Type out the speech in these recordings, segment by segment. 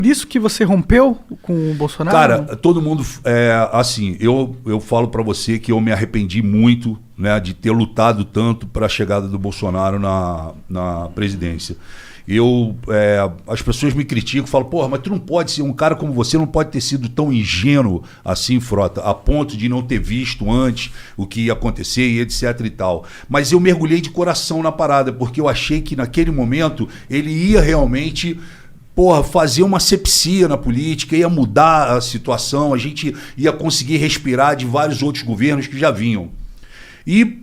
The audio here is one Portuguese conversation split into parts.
Por isso que você rompeu com o Bolsonaro? Cara, todo mundo... assim, eu falo pra você que eu me arrependi muito, né, de ter lutado tanto para a chegada do Bolsonaro na presidência. As pessoas me criticam, falam, porra, mas tu não pode ser, um cara como você não pode ter sido tão ingênuo assim, Frota, a ponto de não ter visto antes o que ia acontecer e etc e tal. Mas eu mergulhei de coração na parada, porque eu achei que naquele momento ele ia realmente... fazer uma asepsia na política, ia mudar a situação, a gente ia conseguir respirar de vários outros governos que já vinham. E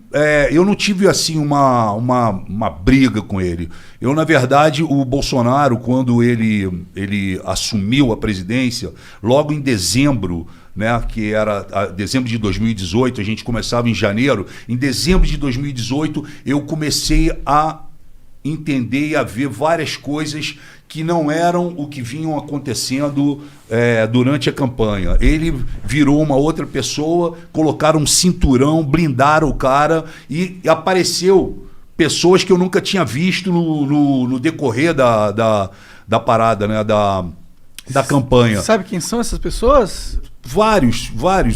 eu não tive assim uma briga com ele. Eu, na verdade, o Bolsonaro, quando ele assumiu a presidência, logo em dezembro, né, que era dezembro de 2018, a gente começava em janeiro, em dezembro de 2018 eu comecei a entender e a ver várias coisas que não eram o que vinham acontecendo durante a campanha. Ele virou uma outra pessoa, colocaram um cinturão, blindaram o cara e apareceu pessoas que eu nunca tinha visto no decorrer da parada, né, da campanha. Sabe quem são essas pessoas? Vários.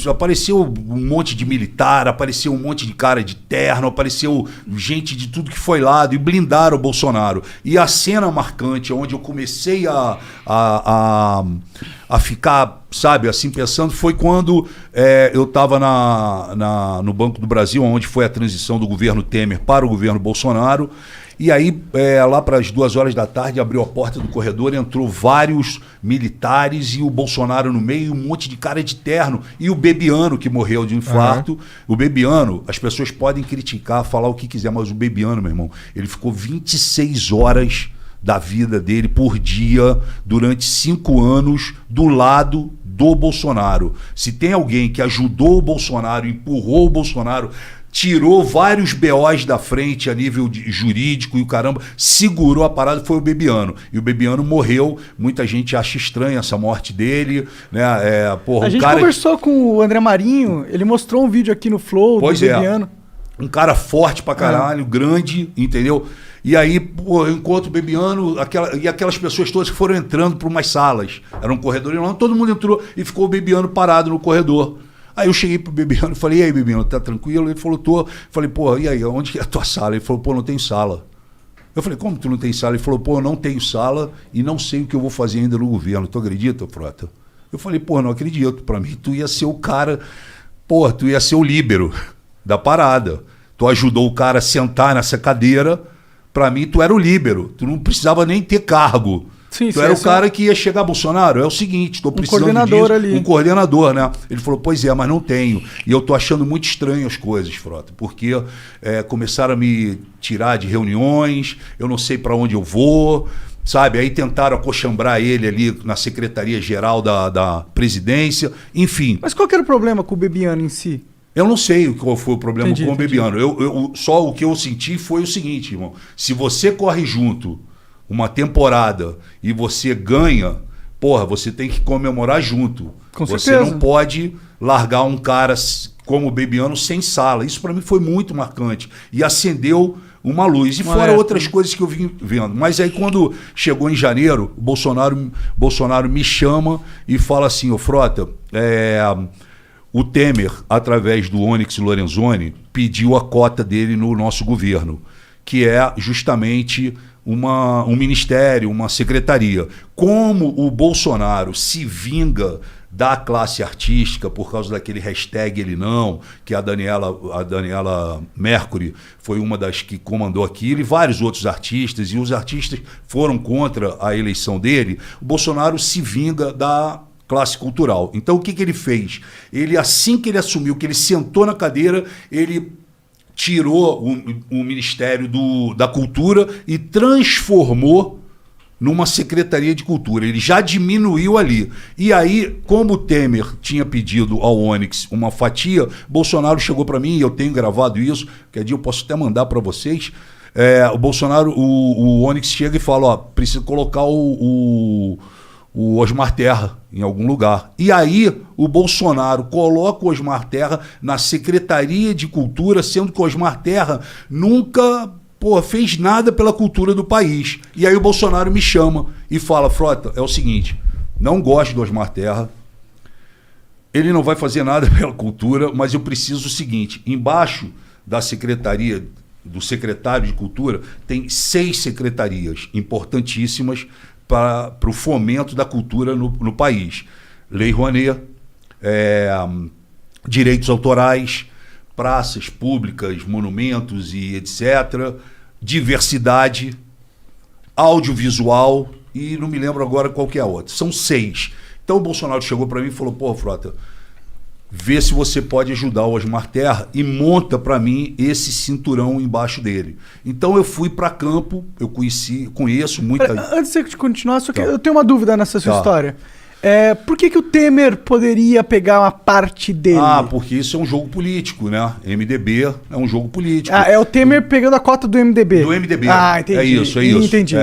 Apareceu um monte de militar, apareceu um monte de cara de terno, apareceu gente de tudo que foi lado e blindaram o Bolsonaro. E a cena marcante, onde eu comecei a ficar, sabe, assim, pensando, foi quando eu estava no Banco do Brasil, onde foi a transição do governo Temer para o governo Bolsonaro. E aí, lá para as 2h da tarde, abriu a porta do corredor, entrou vários militares e o Bolsonaro no meio, um monte de cara de terno. E o Bebiano, que morreu de infarto. O Bebiano, as pessoas podem criticar, falar o que quiser, mas o Bebiano, meu irmão, ele ficou 26 horas da vida dele por dia, durante 5 anos, do lado do Bolsonaro. Se tem alguém que ajudou o Bolsonaro, empurrou o Bolsonaro, tirou vários BOs da frente a nível jurídico e o caramba, segurou a parada, foi o Bebiano. E o Bebiano morreu, muita gente acha estranha essa morte dele, né? A gente conversou com o André Marinho, ele mostrou um vídeo aqui no Flow do Bebiano. Um cara forte pra caralho, grande, entendeu? E aí, eu encontro o Bebiano, aquelas pessoas todas que foram entrando por umas salas. Era um corredor enorme, todo mundo entrou e ficou o Bebiano parado no corredor. Aí eu cheguei pro Bebiano e falei, e aí, Bebiano, tá tranquilo? Ele falou, tô. Falei, pô, e aí, onde que é a tua sala? Ele falou, pô, não tem sala. Eu falei, como tu não tem sala? Ele falou, pô, eu não tenho sala e não sei o que eu vou fazer ainda no governo. Tu acredita, Frota? Eu falei, pô, não acredito. Pra mim, tu ia ser o cara, pô, tu ia ser o líbero da parada. Tu ajudou o cara a sentar nessa cadeira. Pra mim, tu era o líbero. Tu não precisava nem ter cargo. Sim, tu era o cara que ia chegar, Bolsonaro, é o seguinte, estou precisando coordenador disso, ali. Um coordenador, né? Ele falou, pois é, mas não tenho. E eu tô achando muito estranho as coisas, Frota, porque começaram a me tirar de reuniões, eu não sei para onde eu vou, sabe? Aí tentaram acochambrar ele ali na Secretaria-Geral da Presidência, enfim. Mas qual que era o problema com o Bebiano em si? Eu não sei qual foi o problema com o Bebiano. Entendi. Só o que eu senti foi o seguinte, irmão. Se você corre junto uma temporada e você ganha, porra, você tem que comemorar junto. Com você certeza. não pode largar um cara como o Bebiano sem sala. Isso para mim foi muito marcante. E acendeu uma luz. E fora outras coisas que eu vim vendo. Mas aí quando chegou em janeiro, o Bolsonaro me chama e fala assim, ô Frota, o Temer, através do Onyx Lorenzoni, pediu a cota dele no nosso governo, que é justamente um ministério, uma secretaria. Como o Bolsonaro se vinga da classe artística por causa daquele hashtag ele não, que a Daniela Mercury foi uma das que comandou aquilo, e vários outros artistas, e os artistas foram contra a eleição dele, o Bolsonaro se vinga da classe cultural. Então o que ele fez? Ele, assim que ele assumiu, que ele sentou na cadeira, ele tirou o Ministério da Cultura e transformou numa Secretaria de Cultura. Ele já diminuiu ali. E aí, como o Temer tinha pedido ao Onyx uma fatia, Bolsonaro chegou para mim, e eu tenho gravado isso, que dia eu posso até mandar para vocês. O Bolsonaro, o Onyx chega e fala, ó, precisa colocar o Osmar Terra em algum lugar. E aí o Bolsonaro coloca o Osmar Terra na Secretaria de Cultura, sendo que o Osmar Terra nunca fez nada pela cultura do país. E aí o Bolsonaro me chama e fala, Frota, é o seguinte, não gosto do Osmar Terra. Ele não vai fazer nada pela cultura, mas eu preciso o seguinte, embaixo da secretaria, do secretário de Cultura, tem 6 secretarias importantíssimas para o fomento da cultura no país. Lei Rouanet, direitos autorais, praças públicas, monumentos e etc., diversidade, audiovisual e não me lembro agora qual que é a outra. São 6. Então o Bolsonaro chegou para mim e falou, pô, Frota, vê se você pode ajudar o Osmar Terra e monta para mim esse cinturão embaixo dele. Então eu fui para campo, eu conheço muita... Antes de continuar, só que eu tenho uma dúvida nessa sua história. Por que o Temer poderia pegar uma parte dele? Porque isso é um jogo político, né? MDB é um jogo político. É o Temer pegando a cota do MDB. Do MDB. Entendi. É isso. Entendi.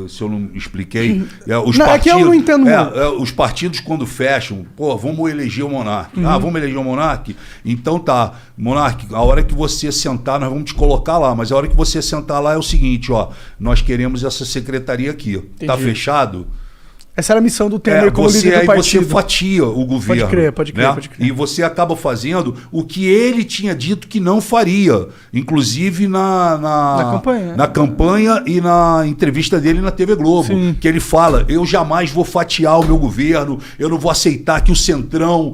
Se eu não expliquei... É que eu não entendo muito. Os partidos, quando fecham, vamos eleger o Monark. Vamos eleger o Monark? Então tá, Monark, a hora que você sentar, nós vamos te colocar lá, mas a hora que você sentar lá é o seguinte, nós queremos essa secretaria aqui. Entendi. Tá fechado? Essa era a missão do Temer como líder do partido. Você fatia o governo. Pode crer. E você acaba fazendo o que ele tinha dito que não faria. Inclusive na campanha e na entrevista dele na TV Globo. Sim. Que ele fala, eu jamais vou fatiar o meu governo, eu não vou aceitar que o Centrão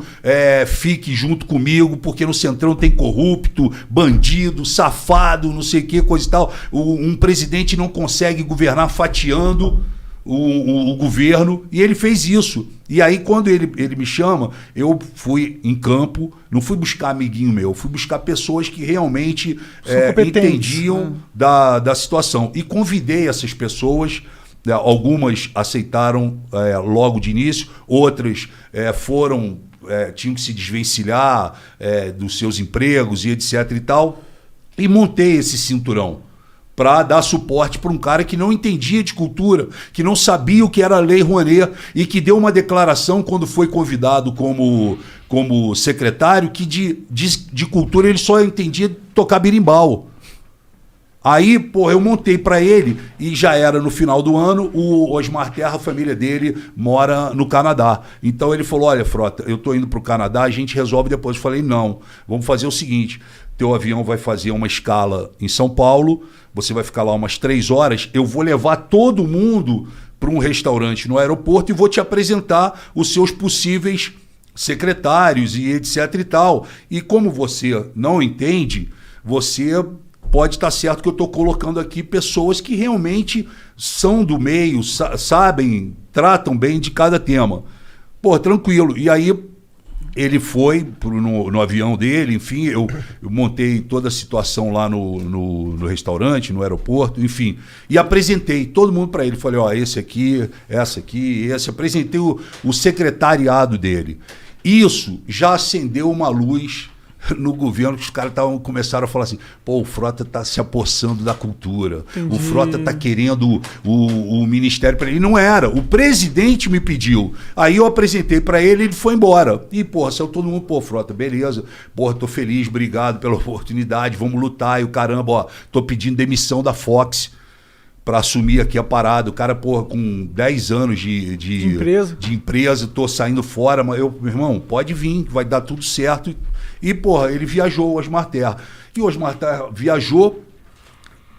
fique junto comigo, porque no Centrão tem corrupto, bandido, safado, não sei o que, coisa e tal. Um presidente não consegue governar fatiando o governo, e ele fez isso. E aí, quando ele me chama, eu fui em campo, não fui buscar amiguinho meu, fui buscar pessoas que realmente entendiam da situação. E convidei essas pessoas, algumas aceitaram logo de início, outras tinham que se desvencilhar dos seus empregos e etc e tal, e montei esse cinturão para dar suporte para um cara que não entendia de cultura, que não sabia o que era a Lei Rouanet e que deu uma declaração quando foi convidado como secretário que de cultura ele só entendia tocar berimbau. Aí, eu montei para ele e já era no final do ano, o Osmar Terra, a família dele, mora no Canadá. Então ele falou, olha, Frota, eu tô indo pro Canadá, a gente resolve depois. Eu falei, não, vamos fazer o seguinte, teu avião vai fazer uma escala em São Paulo, você vai ficar lá umas 3 horas, eu vou levar todo mundo para um restaurante no aeroporto e vou te apresentar os seus possíveis secretários e etc e tal. E como você não entende, você pode estar certo que eu estou colocando aqui pessoas que realmente são do meio, sabem, tratam bem de cada tema. Tranquilo. E aí ele foi no avião dele, enfim, eu montei toda a situação lá no restaurante, no aeroporto, enfim, e apresentei todo mundo para ele. Falei, esse aqui, essa aqui, esse. Apresentei o secretariado dele. Isso já acendeu uma luz no governo, que os caras começaram a falar assim, o Frota está se apossando da cultura. Entendi. O Frota está querendo o ministério para ele. Não era. O presidente me pediu. Aí eu apresentei para ele, ele foi embora. E, saiu todo mundo, Frota, beleza. Tô feliz, obrigado pela oportunidade, vamos lutar. E o caramba, tô pedindo demissão da Fox para assumir aqui a parada. O cara, com 10 anos de empresa, tô saindo fora, mas meu irmão, pode vir, vai dar tudo certo. E, ele viajou, o Osmar Terra. E o Osmar Terra viajou,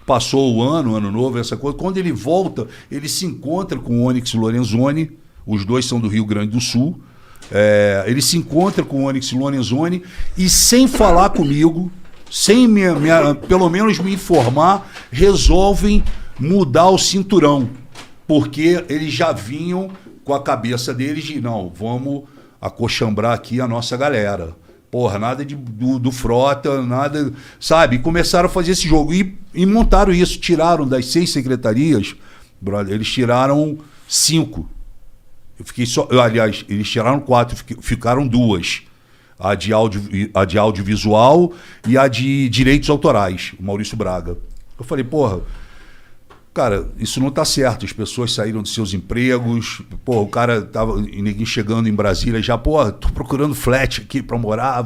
passou o ano novo, essa coisa. Quando ele volta, ele se encontra com o Onyx Lorenzoni, os dois são do Rio Grande do Sul. Ele se encontra com o Onyx Lorenzoni e, sem falar comigo, sem pelo menos me informar, resolvem mudar o cinturão. Porque eles já vinham com a cabeça deles de, não, vamos acochambrar aqui a nossa galera. Nada do Frota, nada, sabe? E começaram a fazer esse jogo. E montaram isso, tiraram das 6 secretarias, brother, eles tiraram 5. Eu fiquei só. Aliás, eles tiraram 4, ficaram 2. A de audiovisual e a de direitos autorais, o Maurício Braga. Eu falei, cara, isso não tá certo, as pessoas saíram dos seus empregos, o cara tava, ninguém chegando em Brasília já, tô procurando flat aqui pra morar,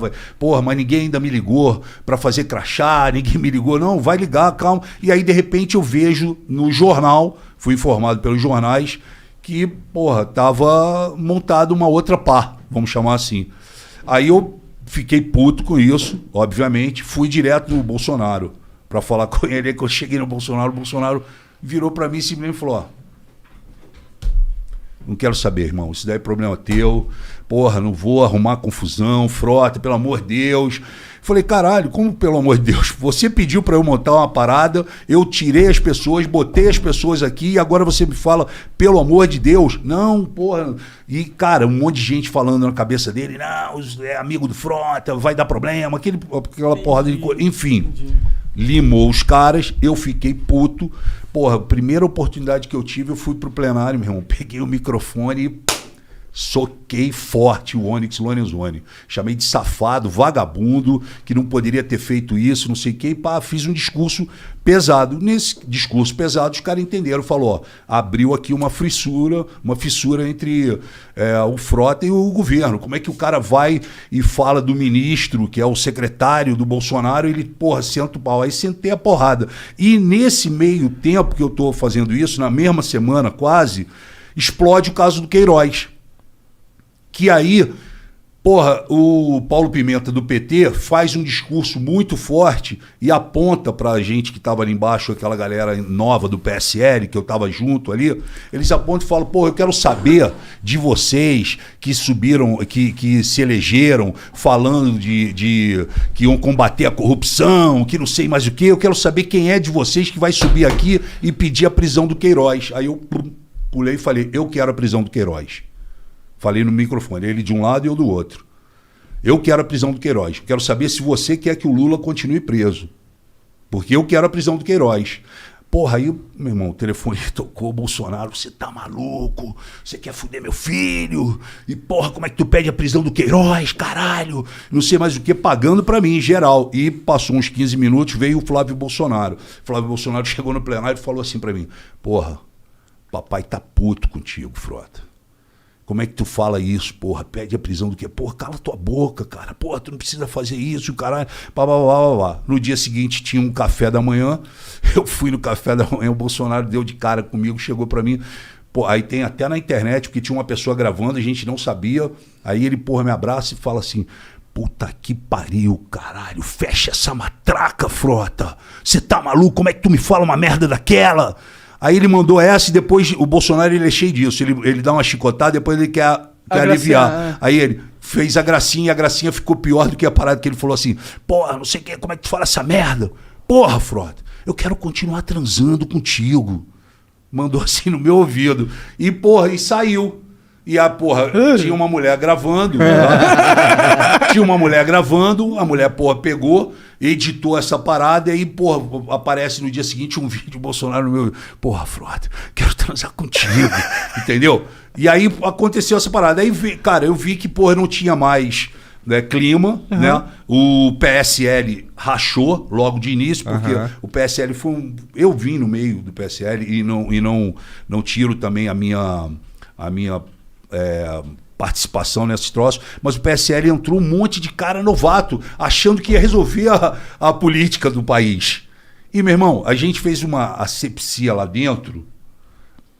mas ninguém ainda me ligou pra fazer crachá, ninguém me ligou, não, vai ligar, calma. E aí, de repente, eu vejo no jornal, fui informado pelos jornais, que, porra, tava montado uma outra pá, vamos chamar assim. Aí eu fiquei puto com isso, obviamente, fui direto no Bolsonaro para falar com ele. Aí quando eu cheguei no Bolsonaro, o Bolsonaro virou para mim e simplesmente falou, ó, não quero saber, irmão, isso daí é problema teu, porra, não vou arrumar confusão, Frota, pelo amor de Deus. Falei, caralho, como pelo amor de Deus? Você pediu para eu montar uma parada, eu tirei as pessoas, botei as pessoas aqui e agora você me fala, pelo amor de Deus? Não, porra. E, cara, um monte de gente falando na cabeça dele, não, é amigo do Frota, vai dar problema, aquela porrada de coisa. Enfim, limou os caras, eu fiquei puto. Porra, a primeira oportunidade que eu tive, eu fui pro plenário, meu irmão, peguei o microfone e soquei forte o Onyx Lorenzoni. Chamei de safado, vagabundo, que não poderia ter feito isso, não sei o quê. E pá, fiz um discurso pesado. Nesse discurso pesado, os caras entenderam. Falou, ó, abriu aqui uma fissura entre o Frota e o governo. Como é que o cara vai e fala do ministro, que é o secretário do Bolsonaro, ele, porra, senta o pau. Aí sentei a porrada. E nesse meio tempo que eu tô fazendo isso, na mesma semana quase, explode o caso do Queiroz. Que aí, porra, o Paulo Pimenta do PT faz um discurso muito forte e aponta pra gente que tava ali embaixo, aquela galera nova do PSL, que eu tava junto ali, eles apontam e falam, porra, eu quero saber de vocês que subiram, que se elegeram falando de que iam combater a corrupção, que não sei mais o que, eu quero saber quem é de vocês que vai subir aqui e pedir a prisão do Queiroz. Aí eu pulei e falei, eu quero a prisão do Queiroz. Falei no microfone, ele de um lado e eu do outro. Eu quero a prisão do Queiroz. Quero saber se você quer que o Lula continue preso. Porque eu quero a prisão do Queiroz. Porra, aí, meu irmão, o telefone tocou, o Bolsonaro, você tá maluco? Você quer fuder meu filho? E porra, como é que tu pede a prisão do Queiroz, caralho? Não sei mais o que, pagando pra mim, em geral. E passou uns 15 minutos, veio o Flávio Bolsonaro. Flávio Bolsonaro chegou no plenário e falou assim pra mim, porra, papai tá puto contigo, Frota. Como é que tu fala isso, porra? Pede a prisão do quê? Porra, cala tua boca, cara. Porra, tu não precisa fazer isso, caralho. No dia seguinte tinha um café da manhã. Eu fui no café da manhã, o Bolsonaro deu de cara comigo, chegou pra mim. Pô, aí tem até na internet, porque tinha uma pessoa gravando, a gente não sabia. Aí ele, porra, me abraça e fala assim, puta que pariu, caralho. Fecha essa matraca, Frota. Você tá maluco? Como é que tu me fala uma merda daquela? Aí ele mandou essa e depois o Bolsonaro ele é cheio disso. Ele dá uma chicotada, depois ele quer aliviar. Aí ele fez a gracinha e a gracinha ficou pior do que a parada que ele falou assim, porra, não sei o que, como é que tu fala essa merda? Porra, Frota, eu quero continuar transando contigo. Mandou assim no meu ouvido. E, porra, e saiu. E a porra, tinha uma mulher gravando. Tinha uma mulher gravando, a mulher, porra, pegou, editou essa parada e aí, porra, aparece no dia seguinte um vídeo do Bolsonaro no meu. Porra, Frota, quero transar contigo. Entendeu? E aí aconteceu essa parada. Aí, cara, eu vi que, porra, não tinha mais, né, clima, né? O PSL rachou logo de início, porque o PSL foi um. Eu vim no meio do PSL e não tiro também a minha participação nesses troços, mas o PSL entrou um monte de cara novato, achando que ia resolver a política do país. E, meu irmão, a gente fez uma asepsia lá dentro,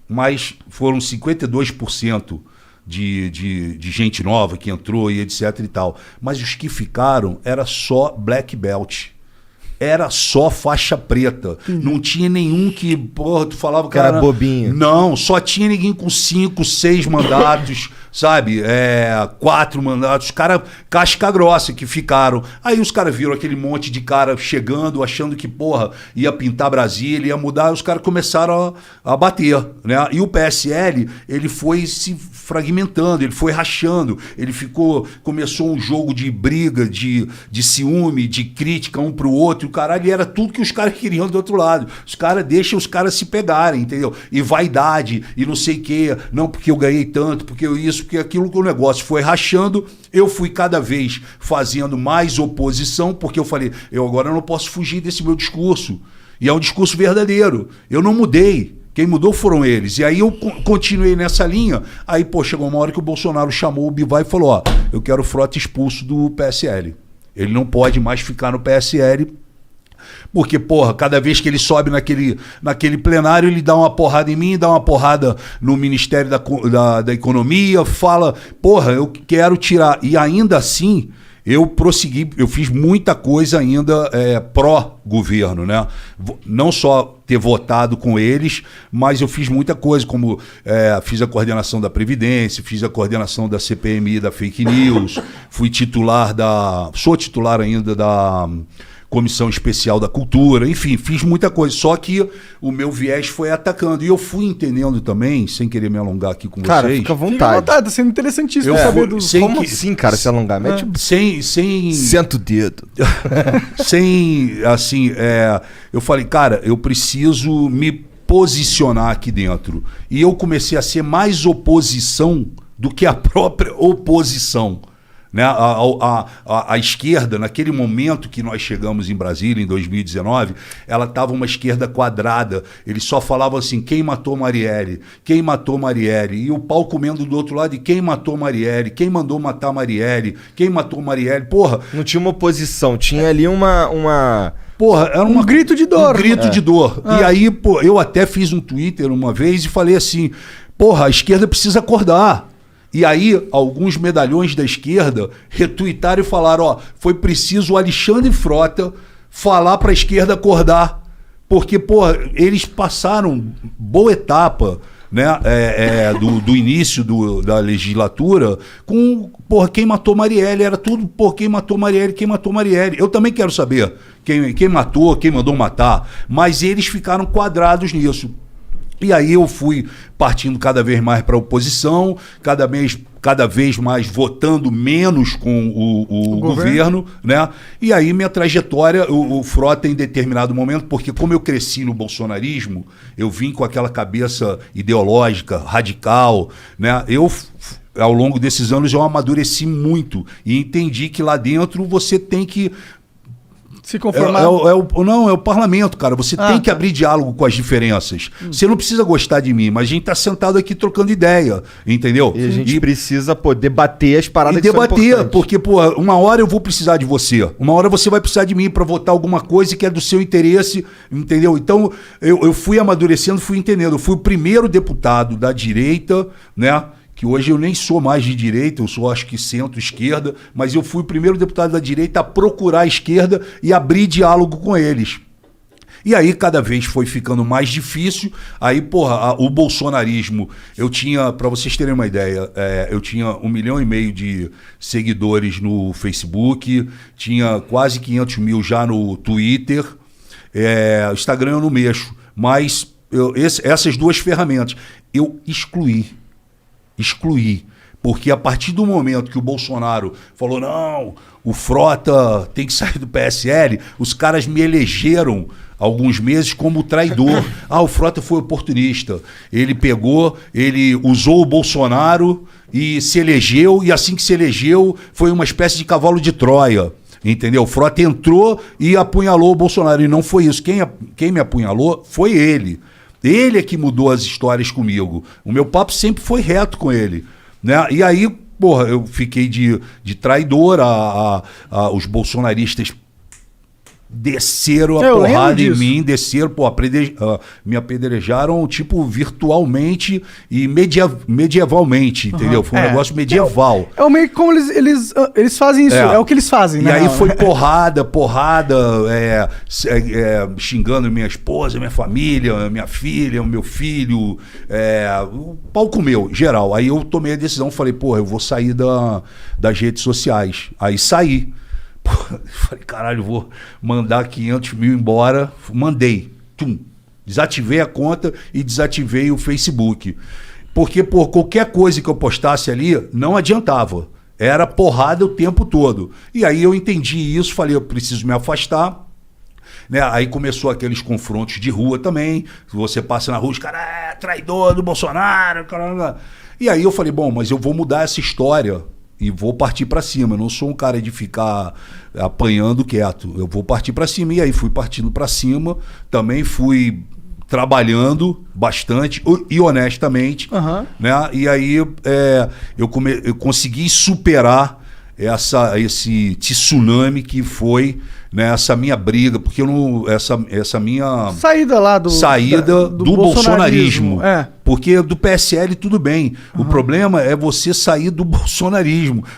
mas foram 52% de gente nova que entrou e etc e tal. Mas os que ficaram era só black belt. Era só faixa preta. Não tinha nenhum que, porra, tu falava que era bobinho. Não, só tinha ninguém com 5, 6 mandatos, sabe? 4 mandatos. Os caras casca grossa que ficaram. Aí os caras viram aquele monte de cara chegando, achando que, porra, ia pintar Brasília, ia mudar. Os caras começaram a bater, né? E o PSL, ele foi se fragmentando, ele foi rachando. Ele começou um jogo de briga, de ciúme, de crítica um pro outro. Caralho, era tudo que os caras queriam do outro lado. Os caras deixam os caras se pegarem, entendeu? E vaidade, e não sei o quê. Não porque eu ganhei tanto, porque eu isso, porque aquilo que o negócio foi rachando. Eu fui cada vez fazendo mais oposição, porque eu falei, eu agora não posso fugir desse meu discurso. E é um discurso verdadeiro. Eu não mudei. Quem mudou foram eles. E aí eu continuei nessa linha. Aí, pô, chegou uma hora que o Bolsonaro chamou o Bivar e falou, ó, eu quero o Frota expulso do PSL. Ele não pode mais ficar no PSL. Porque, porra, cada vez que ele sobe naquele plenário, ele dá uma porrada em mim, dá uma porrada no Ministério da Economia, fala, porra, eu quero tirar. E ainda assim, eu prossegui, eu fiz muita coisa ainda pró-governo, né? Não só ter votado com eles, mas eu fiz muita coisa, como fiz a coordenação da Previdência, fiz a coordenação da CPMI, da Fake News, sou titular ainda da Comissão Especial da Cultura, enfim, fiz muita coisa, só que o meu viés foi atacando, e eu fui entendendo também, sem querer me alongar aqui com cara, vocês. fica à vontade. Fica à vontade, tá sendo interessantíssimo saber do... Como assim, cara, se alongar? Mete senta o dedo. Sem, assim, eu falei, cara, eu preciso me posicionar aqui dentro, e eu comecei a ser mais oposição do que a própria oposição. Né? A esquerda, naquele momento que nós chegamos em Brasília, em 2019, ela estava uma esquerda quadrada. Eles só falavam assim, quem matou Marielle? Quem matou Marielle? E o pau comendo do outro lado, quem matou Marielle? Quem mandou matar Marielle? Quem matou Marielle? Porra! Não tinha uma oposição, tinha ali uma... Porra, era um grito de dor. Um grito de dor. E aí, pô, eu até fiz um Twitter uma vez e falei assim, porra, a esquerda precisa acordar. E aí, alguns medalhões da esquerda retuitaram e falaram, ó, foi preciso o Alexandre Frota falar para a esquerda acordar. Porque, porra, eles passaram boa etapa, né, do início da legislatura com, porra, quem matou Marielle, era tudo, porra, quem matou Marielle, quem matou Marielle. Eu também quero saber quem matou, quem mandou matar, mas eles ficaram quadrados nisso. E aí eu fui partindo cada vez mais para a oposição, cada vez mais votando menos com o governo, né? E aí minha trajetória, o Frota em determinado momento, porque como eu cresci no bolsonarismo, eu vim com aquela cabeça ideológica, radical, né? Ao longo desses anos eu amadureci muito e entendi que lá dentro você tem que se conformar. Não, é o parlamento, cara. Você tem que abrir diálogo com as diferenças. Você não precisa gostar de mim, mas a gente tá sentado aqui trocando ideia, entendeu? E a gente precisa, debater as paradas que são importantes. Porque, pô, uma hora eu vou precisar de você. Uma hora você vai precisar de mim para votar alguma coisa que é do seu interesse, entendeu? Então, eu fui amadurecendo, fui entendendo. Eu fui o primeiro deputado da direita, né? Que hoje eu nem sou mais de direita, eu sou acho que centro-esquerda, mas eu fui o primeiro deputado da direita a procurar a esquerda e abrir diálogo com eles. E aí cada vez foi ficando mais difícil, aí, porra, o bolsonarismo, eu tinha, para vocês terem uma ideia, eu tinha 1,5 milhão de seguidores no Facebook, tinha quase 500 mil já no Twitter, Instagram eu não mexo, mas essas duas ferramentas eu excluí, porque a partir do momento que o Bolsonaro falou, não, o Frota tem que sair do PSL, os caras me elegeram alguns meses como traidor. O Frota foi oportunista, ele usou o Bolsonaro e se elegeu, e assim que se elegeu foi uma espécie de cavalo de Troia. Entendeu? O Frota entrou e apunhalou o Bolsonaro, e não foi isso, quem me apunhalou foi ele. Ele é que mudou as histórias comigo. O meu papo sempre foi reto com ele, né? E aí, porra, eu fiquei de traidor, os bolsonaristas desceram a porrada em mim, me apedrejaram, tipo, virtualmente e medievalmente, entendeu? Foi um negócio medieval. É o meio que como eles fazem isso, é o que eles fazem, né? E aí foi porrada, xingando minha esposa, minha família, minha filha, o meu filho, o pau comeu, geral. Aí eu tomei a decisão, falei, porra, eu vou sair das redes sociais. Aí saí. Falei, caralho, vou mandar 500 mil embora. Mandei. Desativei a conta e desativei o Facebook. Porque, por qualquer coisa que eu postasse ali, não adiantava. Era porrada o tempo todo. E aí eu entendi isso, falei, eu preciso me afastar. Né? Aí começou aqueles confrontos de rua também. Você passa na rua, os caras, traidor do Bolsonaro. Caramba. E aí eu falei, bom, mas eu vou mudar essa história. E vou partir para cima. Eu não sou um cara de ficar apanhando quieto. Eu vou partir para cima. E aí fui partindo para cima. Também fui trabalhando bastante e honestamente. Né? E aí eu consegui superar esse tsunami que foi, né, essa minha briga, porque eu não, essa minha saída lá do bolsonarismo. Porque do PSL tudo bem. O problema é você sair do bolsonarismo.